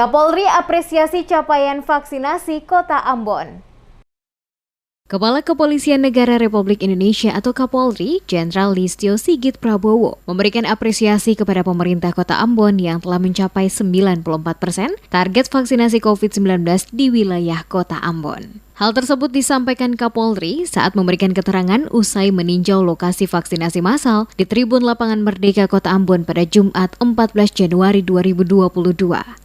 Kapolri apresiasi capaian vaksinasi Kota Ambon. Kepala Kepolisian Negara Republik Indonesia atau Kapolri, Jenderal Listio Sigit Prabowo, memberikan apresiasi kepada pemerintah Kota Ambon yang telah mencapai 94% target vaksinasi COVID-19 di wilayah Kota Ambon. Hal tersebut disampaikan Kapolri saat memberikan keterangan usai meninjau lokasi vaksinasi massal di Tribun Lapangan Merdeka Kota Ambon pada Jumat 14 Januari 2022.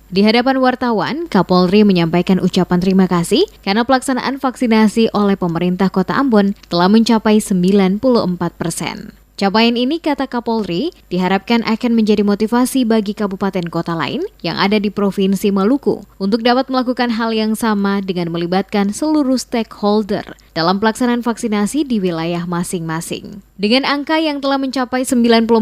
Di hadapan wartawan, Kapolri menyampaikan ucapan terima kasih karena pelaksanaan vaksinasi oleh pemerintah Kota Ambon telah mencapai 94%. Capaian ini, kata Kapolri, diharapkan akan menjadi motivasi bagi kabupaten kota lain yang ada di Provinsi Maluku untuk dapat melakukan hal yang sama dengan melibatkan seluruh stakeholder dalam pelaksanaan vaksinasi di wilayah masing-masing. Dengan angka yang telah mencapai 94%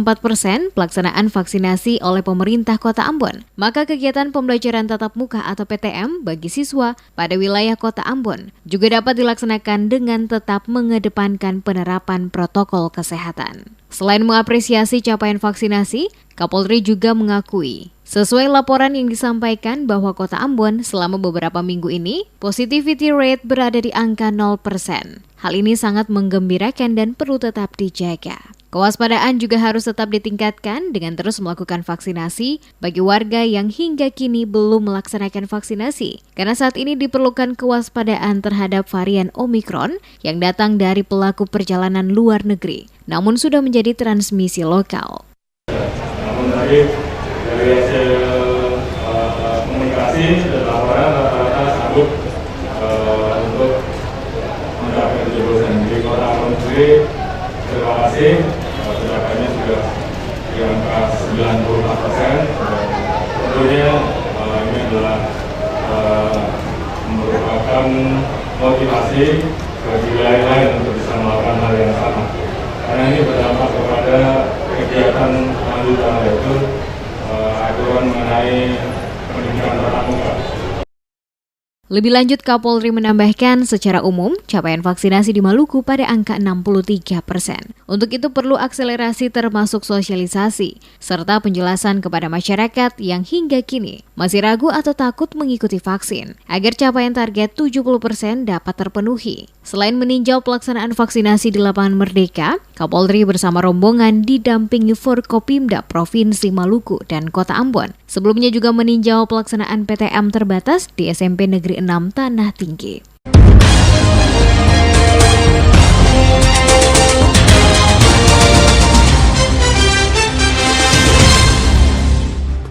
pelaksanaan vaksinasi oleh pemerintah Kota Ambon, maka kegiatan pembelajaran tatap muka atau PTM bagi siswa pada wilayah Kota Ambon juga dapat dilaksanakan dengan tetap mengedepankan penerapan protokol kesehatan. Selain mengapresiasi capaian vaksinasi, Kapolri juga mengakui, sesuai laporan yang disampaikan bahwa Kota Ambon selama beberapa minggu ini, positivity rate berada di angka 0%. Hal ini sangat menggembirakan dan perlu tetap dijaga. Kewaspadaan juga harus tetap ditingkatkan dengan terus melakukan vaksinasi bagi warga yang hingga kini belum melaksanakan vaksinasi. Karena saat ini diperlukan kewaspadaan terhadap varian Omikron yang datang dari pelaku perjalanan luar negeri, namun sudah menjadi transmisi lokal. Namun tadi dari hasil komunikasi dan laporan rata-rata sanggup untuk mencapai 70%. Di Kota Ambon sendiri, terima kasih. Sedangkannya sudah di angka 94%. Tentunya ini adalah merupakan motivasi bagi wilayah lain untuk bisa melakukan hal yang sama. Karena ini berdampak kepada kegiatan lanjutan, yaitu aturan mengenai pendidikan tatap muka. Lebih lanjut, Kapolri menambahkan secara umum capaian vaksinasi di Maluku pada angka 63%. Untuk itu perlu akselerasi termasuk sosialisasi, serta penjelasan kepada masyarakat yang hingga kini masih ragu atau takut mengikuti vaksin, agar capaian target 70% dapat terpenuhi. Selain meninjau pelaksanaan vaksinasi di Lapangan Merdeka, Kapolri bersama rombongan didampingi Forkopimda Provinsi Maluku dan Kota Ambon. Sebelumnya juga meninjau pelaksanaan PTM terbatas di SMP Negeri 6 Tanah Tinggi.